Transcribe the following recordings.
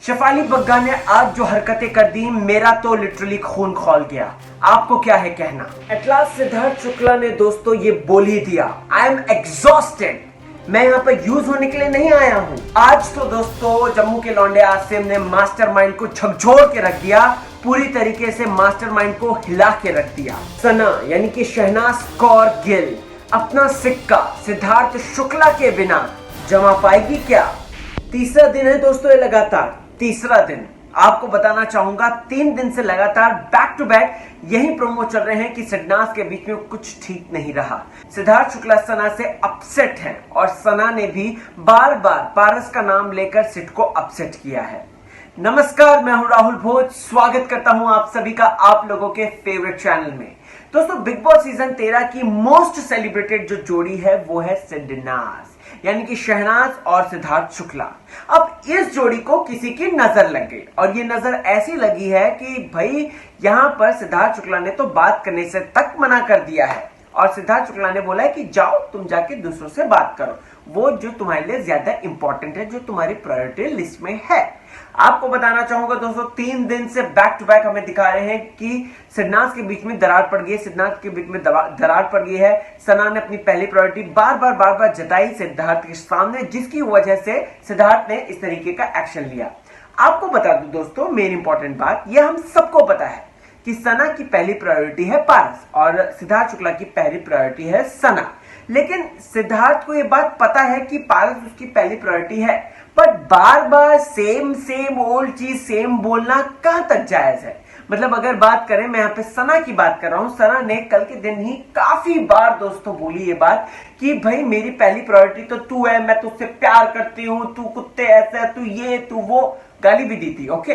शेफाली बग्गा ने आज जो हरकतें कर दी, मेरा तो लिटरली खून खौल गया। आपको क्या है कहना? एट लास्ट सिद्धार्थ शुक्ला ने दोस्तों ये बोल ही दिया, आई एम एग्जॉस्टेड। मैं यहाँ पर यूज होने के लिए नहीं आया हूँ। आज तो दोस्तों जम्मू के लौंडे आसिम ने मास्टरमाइंड को झकझोर के रख दिया, पूरी तरीके से मास्टरमाइंड को हिला के रख दिया। सना यानी कि शहनाज कौर गिल अपना सिक्का सिद्धार्थ शुक्ला के बिना जमा पाएगी क्या? तीसरा दिन है दोस्तों ये, लगातार तीसरा दिन। आपको बताना चाहूंगा 3 दिन से लगातार बैक टू बैक यही प्रोमो चल रहे हैं कि शहनाज के बीच में कुछ ठीक नहीं रहा। सिद्धार्थ शुक्ला सना से अपसेट है और सना ने भी बार बार पारस का नाम लेकर सिट को अपसेट किया है। नमस्कार, मैं हूं राहुल भोज, स्वागत करता हूं आप सभी का आप लोगों के फेवरेट चैनल में। दोस्तों बिग बॉस सीजन 13 की मोस्ट सेलिब्रेटेड जो जोड़ी है वो है सिद्नाज यानी कि शहनाज और सिद्धार्थ शुक्ला। अब इस जोड़ी को किसी की नजर लग गई और ये नजर ऐसी लगी है कि भाई यहां पर सिद्धार्थ शुक्ला ने तो बात करने से तक मना कर दिया है और सिद्धार्थ शुक्ला ने बोला है कि जाओ तुम जाके दूसरों से बात करो, वो जो तुम्हारे लिए ज्यादा इंपॉर्टेंट है, जो तुम्हारी प्रायोरिटी लिस्ट में है। आपको बताना चाहूंगा दोस्तों 3 दिन से बैक टू बैक हमें दिखा रहे हैं कि सिद्धार्थ के बीच में दरार पड़ गई है, सिद्धार्थ के बीच में दरार पड़ गई है। सना ने अपनी पहली प्रायोरिटी बार बार जताई सिद्धार्थ के सामने, जिसकी वजह से सिद्धार्थ ने इस तरीके का एक्शन लिया। आपको बता दूं दोस्तों मेन इंपॉर्टेंट बात, यह हम सबको पता है कि सना की पहली प्रायोरिटी है पारस और सिद्धार्थ शुक्ला की पहली प्रायोरिटी है सना। लेकिन सिद्धार्थ को यह बात पता है कि पारस उसकी पहली प्रायोरिटी है, but bar bar same old चीज सेम बोलना कहां तक जायज है? मतलब अगर बात करें, मैं यहाँ पे सना की बात कर रहा हूं, सना ने कल के दिन ही काफी बार दोस्तों बोली ये बात कि भाई मेरी पहली प्रायोरिटी तो तू है, मैं तुझसे प्यार करती हूं, तू कुत्ते ऐसा, तू ये तू वो, गाली भी दी थी। ओके,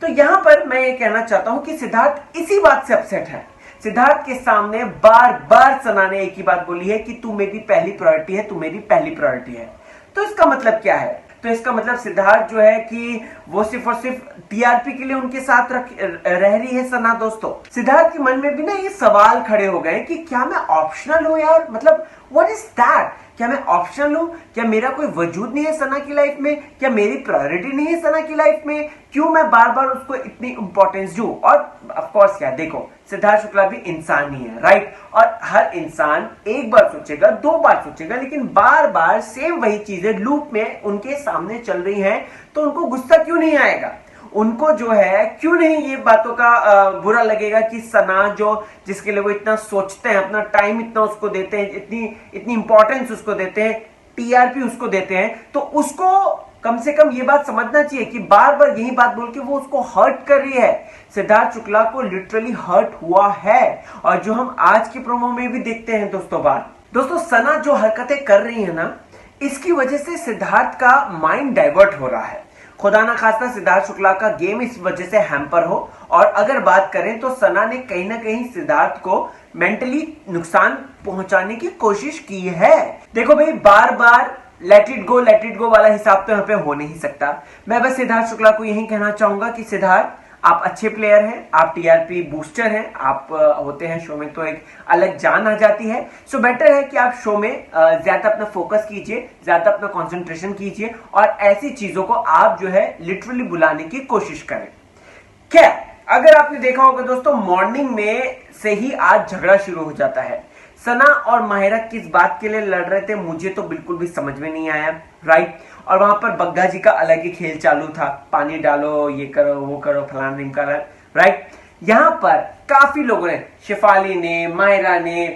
तो यहां पर मैं ये कहना चाहता हूं कि सिद्धार्थ इसी बात से अपसेट है। सिद्धार्थ के सामने बार बार सना ने एक ही बात बोली है कि तू मेरी पहली प्रायोरिटी है, तू मेरी पहली प्रायोरिटी है। तो इसका मतलब क्या है? तो इसका मतलब सिद्धार्थ जो है कि वो सिर्फ और सिर्फ टीआरपी के लिए उनके साथ रह रही है सना। दोस्तों सिद्धार्थ के मन में भी ना ये सवाल खड़े हो गए कि क्या मैं ऑप्शनल हूं यार? मतलब व्हाट इज दैट? क्या मैं ऑप्शनल हूं? क्या मेरा कोई वजूद नहीं है सना की लाइफ में? क्या मेरी प्रायोरिटी नहीं है सना की लाइफ में? क्यों मैं बार बार उसको इतनी इंपॉर्टेंस दूं? और ऑफ कोर्स क्या, देखो सिद्धार्थ शुक्ला भी इंसान ही है, राइट? और हर इंसान एक बार सोचेगा, 2 बार सोचेगा, लेकिन बार बार सेम वही चीजें लूप में उनके सामने चल रही हैं, तो उनको गुस्सा क्यों नहीं आएगा? उनको जो है क्यों नहीं ये बातों का बुरा लगेगा कि सना जो जिसके लिए वो इतना सोचते हैं, अपना टाइम इतना उसको देते हैं, इतनी इंपॉर्टेंस उसको देते हैं, टीआरपी उसको देते हैं, तो उसको कम से कम ये बात समझना चाहिए कि बार बार यही बात बोल के वो उसको हर्ट कर रही है। सिद्धार्थ शुक्ला को लिटरली हर्ट हुआ है और जो हम आज की प्रोमो में भी देखते हैं दोस्तों सना जो हरकतें कर रही है ना, इसकी वजह से सिद्धार्थ का माइंड डाइवर्ट हो रहा है। खुदा ना खास्ता सिद्धार्थ शुक्ला का गेम इस वजह से हैम्पर हो। और अगर बात करें तो सना ने कहीं ना कहीं सिद्धार्थ को मेंटली नुकसान पहुंचाने की कोशिश की है। देखो भाई, बार बार लेट इट गो वाला हिसाब तो यहाँ पे हो नहीं सकता। मैं बस सिद्धार्थ शुक्ला को यही कहना चाहूंगा कि सिद्धार्थ आप अच्छे प्लेयर हैं, आप टीआरपी बूस्टर हैं, आप होते हैं शो में तो एक अलग जान आ जाती है। सो बेटर है कि आप शो में ज्यादा अपना फोकस कीजिए, ज्यादा अपना कंसंट्रेशन कीजिए और ऐसी चीजों को आप जो है लिटरली बुलाने की कोशिश करें। क्या अगर आपने देखा होगा दोस्तों, मॉर्निंग में से ही आज झगड़ा शुरू हो जाता है। सना और माहिरा किस बात के लिए लड़ रहे थे मुझे तो बिल्कुल भी समझ में नहीं आया, राइट? और वहां पर बग्गा जी का अलग ही खेल चालू था, पानी डालो, ये करो, वो करो, फलाना ढिमका, राइट? यहां पर काफी लोगों ने, शेफाली ने, माहिरा ने,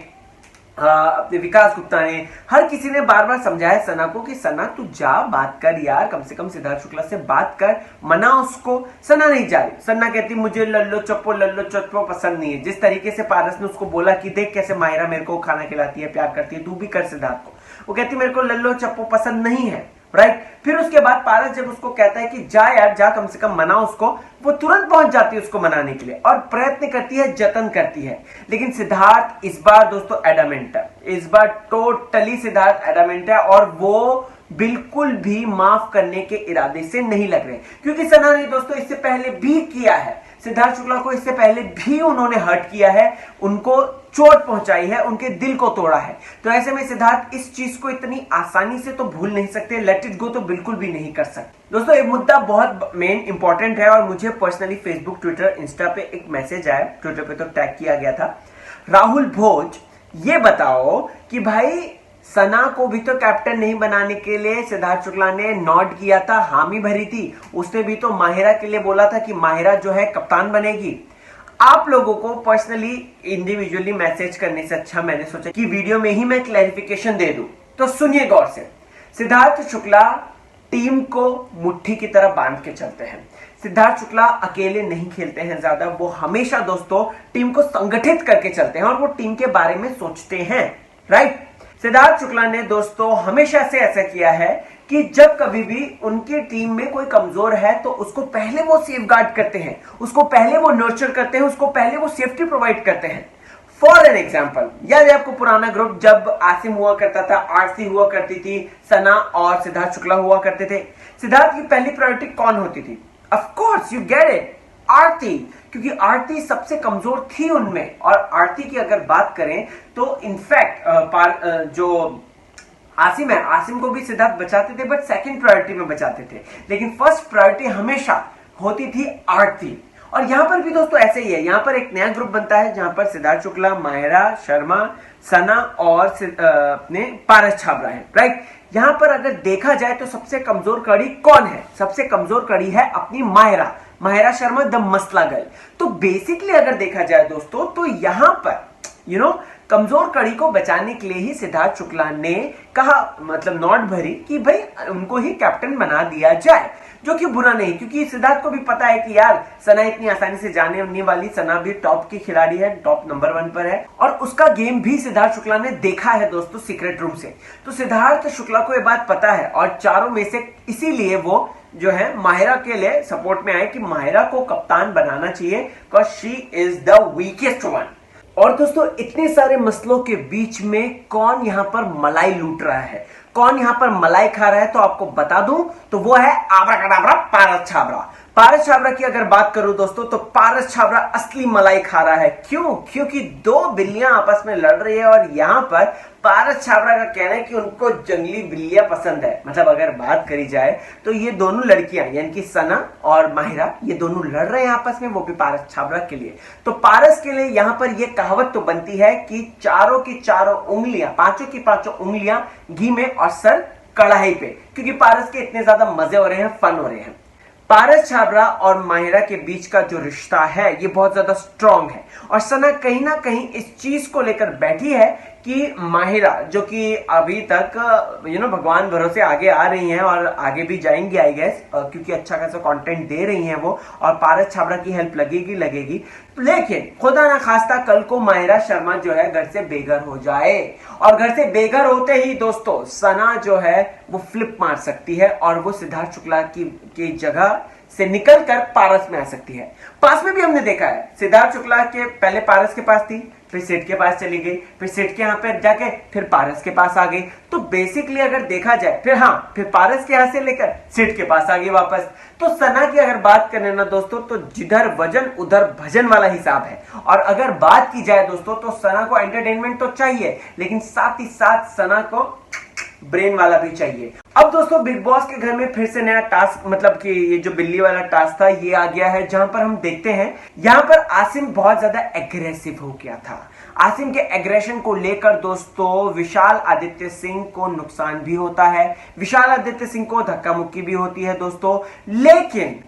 अपने विकास गुप्ता ने, हर किसी ने बार बार समझाया सना को कि सना तू जा बात कर यार, कम से कम सिद्धार्थ शुक्ला से बात कर, मना उसको। सना नहीं जा रही। सना कहती मुझे लल्लो चप्पो पसंद नहीं है। जिस तरीके से पारस ने उसको बोला कि देख कैसे माहिरा मेरे को खाना खिलाती है, प्यार करती है, तू भी कर सिद्धार्थ को, वो कहती मेरे को लल्लो चप्पो पसंद नहीं है, राइट? फिर उसके बाद पारस जब उसको कहता है कि जा यार जा, कम से कम मना उसको, वो तुरंत पहुंच जाती है उसको मनाने के लिए और प्रयत्न करती है, जतन करती है। लेकिन सिद्धार्थ इस बार दोस्तों एडामेंट है, इस बार टोटली सिद्धार्थ एडामेंट है और वो बिल्कुल भी माफ करने के इरादे से नहीं लग रहे, क्योंकि सना ने दोस्तों इससे पहले भी किया है। सिद्धार्थ शुक्ला को इससे पहले भी उन्होंने हर्ट किया है, उनको चोट पहुंचाई है, उनके दिल को तोड़ा है। तो ऐसे में सिद्धार्थ इस चीज को इतनी आसानी से तो भूल नहीं सकते, लेट इट गो तो बिल्कुल भी नहीं कर सकते। दोस्तों ये मुद्दा बहुत मेन इंपॉर्टेंट है और मुझे पर्सनली फेसबुक, ट्विटर, इंस्टा पे एक मैसेज आया, ट्विटर पे तो टैग किया गया था। राहुल भोज, ये बताओ कि भाई सना को भी तो कैप्टन नहीं बनाने के लिए सिद्धार्थ शुक्ला ने नॉट किया था, हामी भरी थी। उसने भी तो माहिरा के लिए बोला था कि माहिरा जो है कप्तान बनेगी। आप लोगों को पर्सनली इंडिविजुअली मैसेज करने से अच्छा मैंने सोचा कि वीडियो में ही मैं क्लैरिफिकेशन दे दूं। तो सुनिए गौर से, सिद्धार्थ शुक्ला टीम को मुट्ठी की तरह बांध के चलते हैं। सिद्धार्थ शुक्ला अकेले नहीं खेलते हैं ज्यादा, वो हमेशा दोस्तों टीम को संगठित करके चलते हैं और वो टीम के बारे में सोचते हैं, राइट। सिद्धार्थ शुक्ला ने दोस्तों हमेशा से ऐसा किया है कि जब कभी भी उनकी टीम में कोई कमजोर है तो उसको पहले वो सेफगार्ड करते हैं, उसको पहले वो नर्चर करते हैं, उसको पहले वो सेफ्टी प्रोवाइड करते हैं। फॉर एन एग्जाम्पल, याद है आपको पुराना ग्रुप जब आसिम हुआ करता था, आरसी हुआ करती थी, सना और सिद्धार्थ शुक्ला हुआ करते थे। सिद्धार्थ की पहली प्रायोरिटी कौन होती थी? Of course you get it, Aarti, क्योंकि आरती सबसे कमजोर थी उनमें। और आरती की अगर बात करें तो इनफैक्ट जो आसिम है, आसिम को भी सिद्धार्थ बचाते थे बट सेकंड प्रायोरिटी में बचाते थे, लेकिन फर्स्ट प्रायोरिटी हमेशा होती थी आरती। और यहां पर भी दोस्तों ऐसे ही है, यहां पर एक नया ग्रुप बनता है जहां पर सिद्धार्थ शुक्ला, माहिरा, शर्मा, सना और अपने पारस छाबरा है, राइट। यहां पर अगर देखा जाए तो सबसे कमजोर कड़ी कौन है? सबसे कमजोर कड़ी है अपनी माहिरा शर्मा, द मसला गर्ल। तो बेसिकली अगर देखा जाए दोस्तों तो यहां पर कमजोर कड़ी को बचाने के लिए ही सिद्धार्थ शुक्ला ने कहा, मतलब नॉट भरी कि भाई उनको ही कैप्टन बना दिया जाए, जो कि बुरा नहीं, क्योंकि सिद्धार्थ को भी पता है कि यार सना इतनी आसानी से जाने नहीं वाली, सना भी टॉप की खिलाड़ी है, टॉप नंबर 1 पर है और उसका गेम भी सिद्धार्थ शुक्ला ने देखा है दोस्तों सीक्रेट रूम से। तो सिद्धार्थ शुक्ला को यह बात पता है और चारों में से इसीलिए वो जो है माहिरा के लिए सपोर्ट में आए कि माहिरा को कप्तान बनाना चाहिए, because she is the weakest one. और दोस्तों इतने सारे मसलों के बीच में कौन यहां पर मलाई लूट रहा है, कौन यहां पर मलाई खा रहा है, तो आपको बता दूं तो वो है आबराकडाबरा पारस छाबरा। पारस छाबरा की अगर बात करूं दोस्तों तो पारस छाबरा असली मलाई खा रहा है। क्यों? क्योंकि दो बिल्लियां आपस में लड़ रही है और यहां पर पारस छाबरा का कहना है कि उनको जंगली बिल्लियां पसंद है। मतलब अगर बात करी जाए तो ये दोनों लड़कियां यानी कि सना और माहिरा, ये दोनों लड़ रहे हैं आपस में, वो भी पारस छाबरा के लिए। तो पारस के लिए यहां पर यह कहावत तो बनती है कि चारों की चारों उंगलियां, पांचों की पांचों उंगलियां घी में और सर कढ़ाई पे, क्योंकि पारस के इतने ज्यादा मजे हो रहे हैं, फन हो रहे हैं। पारस छाबरा और माहिरा के बीच का जो रिश्ता है ये बहुत ज्यादा स्ट्रांग है और सना कहीं ना कहीं इस चीज को लेकर बैठी है कि माहिरा, जो कि अभी तक भगवान भरोसे आगे आ रही हैं और आगे भी जाएंगी आई गेस, क्योंकि अच्छा खासा कंटेंट दे रही हैं वो, और पारस छाबरा की हेल्प लगेगी। लेकिन खुदा ना खास्ता कल को माहिरा शर्मा जो है घर से बेघर हो जाए, और घर से बेघर होते ही दोस्तों सना जो है वो फ्लिप मार सकती है और वो सिद्धार्थ शुक्ला की जगह से निकलकर पारस में आ सकती है। पास में भी हमने देखा है, सिद्धार्थ शुक्ला के पहले पारस के पास थी, फिर सेठ के पास चली गई, फिर सेठ के यहाँ पे जाके फिर पारस के पास आ गई। तो बेसिकली अगर देखा जाए फिर पारस के यहाँ से लेकर सेठ के पास आ गई वापस। तो सना की अगर बात करें ना दोस्तों तो जिधर वजन उधर भजन वाला हिसाब है। और अगर बात की जाए दोस्तों तो सना को एंटरटेनमेंट तो चाहिए, लेकिन साथ ही साथ सना को ब्रेन वाला भी चाहिए। अब दोस्तों बिग बॉस के घर में फिर से नया टास्क, मतलब कि ये जो बिल्ली वाला टास्क था ये आ गया है, जहां पर हम देखते हैं यहां पर आसिम बहुत ज्यादा एग्रेसिव हो गया था। आसिम के एग्रेशन को लेकर दोस्तों विशाल आदित्य सिंह को नुकसान भी होता है, विशाल आदित्य सिंह को धक्का मुक्की भी होती है दोस्तों। लेकिन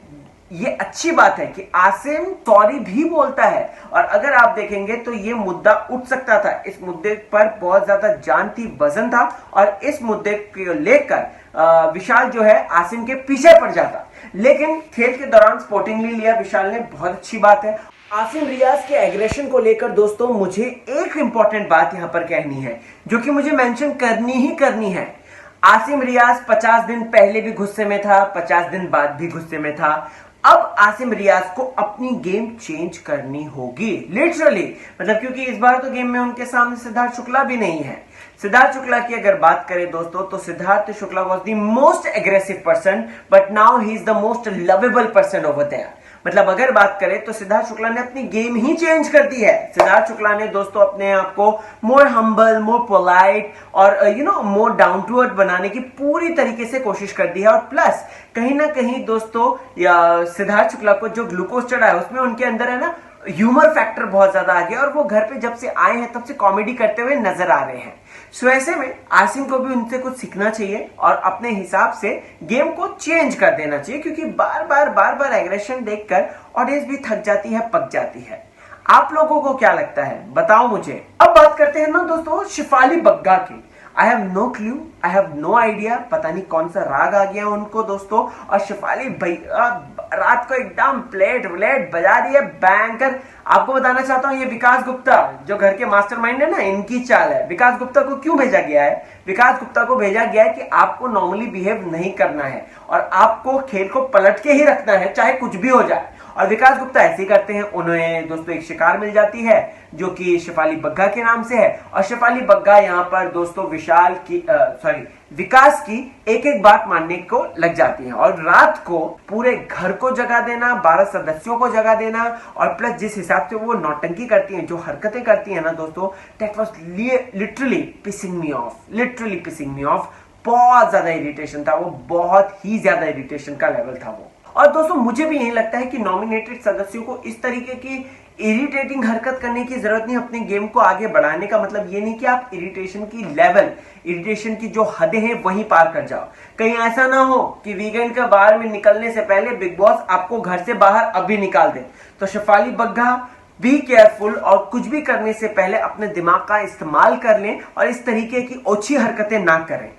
ये अच्छी बात है कि आसिम सॉरी भी बोलता है, और अगर आप देखेंगे तो ये मुद्दा उठ सकता था, इस मुद्दे पर बहुत ज्यादा जान थी, वजन था, और इस मुद्दे को लेकर विशाल जो है आसिम के पीछे पड़ जाता, लेकिन खेल के दौरान स्पोर्टिंगली लिया विशाल ने, बहुत अच्छी बात है। आसिम रियाज के एग्रेशन को लेकर दोस्तों मुझे एक इंपॉर्टेंट बात यहां पर कहनी है, जो कि मुझे मेंशन करनी है। आसिम रियाज 50 दिन पहले भी गुस्से में था, 50 दिन बाद भी गुस्से में था। अब आसिम रियाज को अपनी गेम चेंज करनी होगी लिटरली, मतलब क्योंकि इस बार तो गेम में उनके सामने सिद्धार्थ शुक्ला भी नहीं है। सिद्धार्थ शुक्ला की अगर बात करें दोस्तों, तो Siddharth Shukla was the most aggressive person, but now he is the most lovable person over there. मतलब अगर बात करें तो सिद्धार्थ शुक्ला ने अपनी गेम ही चेंज कर दी है। सिद्धार्थ शुक्ला ने दोस्तों अपने आप को मोर हम्बल, मोर पोलाइट और मोर डाउन टू अर्थ बनाने की पूरी तरीके से कोशिश कर दी है। और प्लस कहीं ना कहीं दोस्तों सिद्धार्थ शुक्ला को जो ग्लूकोज चढ़ा है उसमें उनके अंदर है ना ह्यूमर फैक्टर बहुत ज्यादा आ गया और वो घर पे जब से आए हैं तब से कॉमेडी करते हुए नजर आ रहे हैं। सो ऐसे में आसिम को भी उनसे कुछ सीखना चाहिए और अपने हिसाब से गेम को चेंज कर देना चाहिए, क्योंकि बार बार एग्रेशन देखकर ऑडियंस भी थक जाती है, पक जाती है। आप लोगों को क्या लगता है बताओ मुझे। अब बात करते हैं ना दोस्तों शेफाली बग्गा की। I have no clue, I have no idea, पता नहीं कौन सा राग आ गया उनको दोस्तों। और शेफाली रात को एकदम प्लेट बजा रही है बैंकर। आपको बताना चाहता हूं ये विकास गुप्ता जो घर के मास्टरमाइंड है ना, इनकी चाल है। विकास गुप्ता को क्यों भेजा गया है? विकास गुप्ता को भेजा गया है कि आपको नॉर्मली बिहेव नहीं करना है और आपको खेल को पलट के ही रखना है चाहे कुछ भी हो जाए। और विकास गुप्ता ऐसे ही करते हैं। उन्हें दोस्तों एक शिकार मिल जाती है जो कि शेफाली बग्गा के नाम से है और शेफाली बग्गा यहाँ पर दोस्तों विकास की एक एक बात मानने को लग जाती है और रात को पूरे घर को जगा देना, 12 सदस्यों को जगा देना और प्लस जिस हिसाब से वो नौटंकी करती हैं, जो हरकतें करती हैं ना दोस्तों, that was literally pissing me off. बहुत ज्यादा इरिटेशन था वो, बहुत ही ज्यादा इरिटेशन का लेवल था वो। और दोस्तों मुझे भी यही लगता है कि नॉमिनेटेड सदस्यों को इस तरीके की इरिटेटिंग हरकत करने की जरूरत नहीं। अपने गेम को आगे बढ़ाने का मतलब ये नहीं कि आप इरिटेशन की लेवल, इरिटेशन की जो हदें हैं वहीं पार कर जाओ। कहीं ऐसा ना हो कि वीकेंड के बाहर में निकलने से पहले बिग बॉस आपको घर से बाहर अभी निकाल दे। तो शेफाली बग्गा बी केयरफुल और कुछ भी करने से पहले अपने दिमाग का इस्तेमाल कर लें और इस तरीके की ओछी हरकतें ना करें।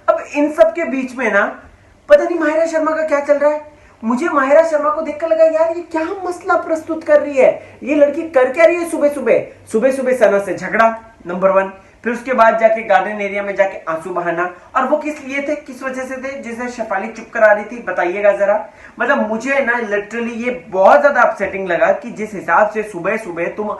अब इन सब के बीच में ना पता नहीं माहिरा शर्मा का क्या चल रहा है। मुझे माहिरा शर्मा को देखकर लगा यार ये क्या मसला प्रस्तुत कर रही है, ये लड़की कर क्या रही है सुबह सुबह सना से झगड़ा नंबर 1, फिर उसके बाद जाके गार्डन एरिया में जाके आंसू बहाना। और वो किस लिए थे, किस वजह से थे, जिसे शेफाली चुप करा रही थी, बताइएगा जरा। मतलब मुझे ना लिटरली ये बहुत ज्यादा अपसेटिंग लगा कि जिस हिसाब से सुबह सुबह तुम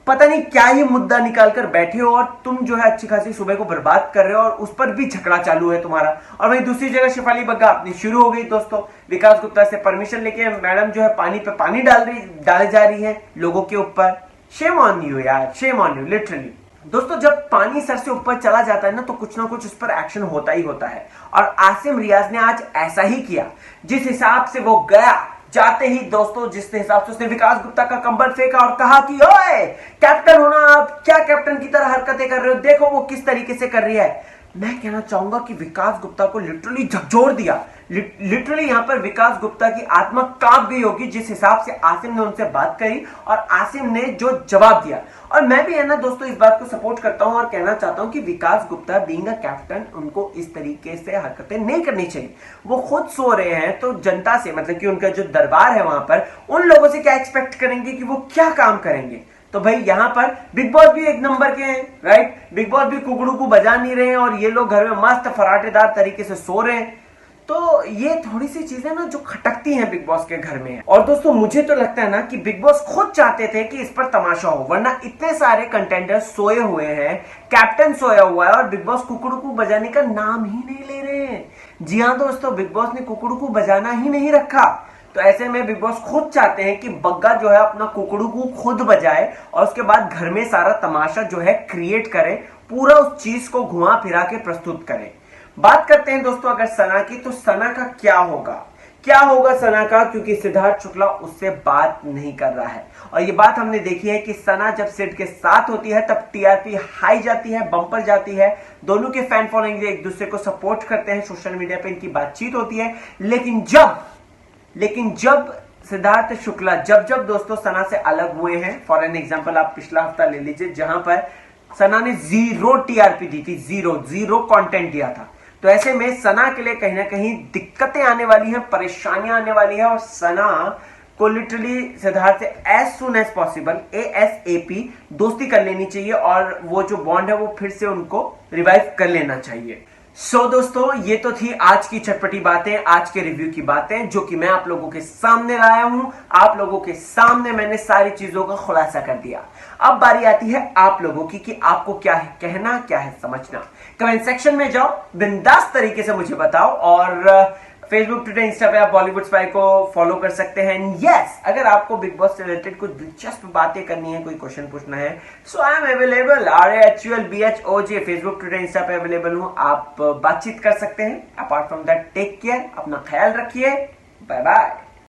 पता नहीं क्या ही मुद्दा निकाल कर बैठे हो और तुम जो है अच्छी खासी सुबह को बर्बाद कर रहे हो और उस पर भी झगड़ा चालू है तुम्हारा। और वहीं दूसरी जगह शेफाली बग्गा अपनी शुरू हो गई दोस्तों, विकास गुप्ता से परमिशन लेके मैडम जो है पानी पे पानी डाले जा रही है लोगों के ऊपर। शेम ऑन यू यार, शेम ऑन यू लिटरली। दोस्तों जब पानी सर से ऊपर चला जाता है ना तो कुछ ना कुछ उस पर एक्शन होता ही होता है और आसिम रियाज ने आज ऐसा ही किया। जिस हिसाब से वो गया, जाते ही दोस्तों जिस हिसाब से उसने विकास गुप्ता का कंबल फेंका और कहा कि ओए कैप्टन होना, आप क्या कैप्टन की तरह हरकतें कर रहे हो, देखो वो किस तरीके से कर रही है। मैं कहना चाहूंगा कि विकास गुप्ता को लिटरली झकझोर दिया। लिटरली यहां पर विकास गुप्ता की आत्मा कांप गई होगी जिस हिसाब से आसिम ने उनसे बात करी और आसिम ने जो जवाब दिया। और मैं भी है ना दोस्तों इस बात को सपोर्ट करता हूं और कहना चाहता हूं कि विकास गुप्ता बीइंग अ कैप्टन उनको इस तरीके से हरकतें नहीं करनी चाहिए। वो खुद सो रहे हैं तो जनता से, मतलब कि उनका जो दरबार है वहां पर, उन लोगों से क्या एक्सपेक्ट करेंगे कि वो क्या काम करेंगे। तो भाई यहां पर बिग बॉस भी एक नंबर के हैं, राइट। बिग बॉस भी कुकड़ू को बजा नहीं रहे हैं और ये लोग घर में मस्त फराटेदार तरीके से सो रहे हैं। तो ये थोड़ी सी चीजें ना जो खटकती हैं बिग बॉस के घर में। और दोस्तों मुझे तो लगता है ना कि बिग बॉस खुद चाहते थे कि इस पर तमाशा हो, वरना इतने सारे कंटेंडर्स सोए हुए हैं, कैप्टन सोया हुआ है और बिग बॉस कुकड़ू को बजाने का नाम ही नहीं ले रहे हैं। जी हाँ दोस्तों, बिग बॉस ने कुकड़ू को बजाना ही नहीं रखा। तो ऐसे में बिग बॉस खुद चाहते हैं कि बग्गा जो है अपना कुकड़ू को खुद बजाए और उसके बाद घर में सारा तमाशा जो है क्रिएट करे, पूरा उस चीज को घुमा फिरा के प्रस्तुत करे। बात करते हैं दोस्तों अगर सना की, तो सना का क्या होगा सना का, क्योंकि सिद्धार्थ शुक्ला उससे बात नहीं कर रहा है। और ये बात हमने देखी है कि सना जब सिड के साथ होती है तब टीआरपी हाई जाती है, बम्पर जाती है, दोनों के फैन फॉलोइंग एक दूसरे को सपोर्ट करते हैं, सोशल मीडिया पे इनकी बातचीत होती है। लेकिन जब सिद्धार्थ शुक्ला जब दोस्तों सना से अलग हुए हैं, फॉर एन एग्जांपल आप पिछला हफ्ता ले लीजिए जहां पर सना ने 0 टीआरपी दी थी, जीरो कंटेंट दिया था। तो ऐसे में सना के लिए कहीं ना कहीं दिक्कतें आने वाली हैं, परेशानियां आने वाली है और सना को लिटरली सिद्धार्थ से as soon as possible ASAP दोस्ती कर लेनी चाहिए और वो जो बॉन्ड है वो फिर से उनको रिवाइव कर लेना चाहिए। दोस्तों, ये तो थी आज की चटपटी बातें, आज के रिव्यू की बातें जो कि मैं आप लोगों के सामने लाया हूं। आप लोगों के सामने मैंने सारी चीजों का खुलासा कर दिया। अब बारी आती है आप लोगों की कि आपको क्या है कहना, क्या है समझना। कमेंट सेक्शन में जाओ, बिंदास तरीके से मुझे बताओ। और फेसबुक, ट्विटर, इंस्टा पे आप बॉलीवुड स्पाई को फॉलो कर सकते हैं। यस, अगर आपको बिग बॉस से रिलेटेड कुछ दिलचस्प बातें करनी है, कोई क्वेश्चन पूछना है, so I am available. RAHULBHOJ Facebook, Twitter, Insta पे अवेलेबल हूं। आप बातचीत कर सकते हैं। Apart from that, take care, अपना ख्याल रखिए। Bye bye.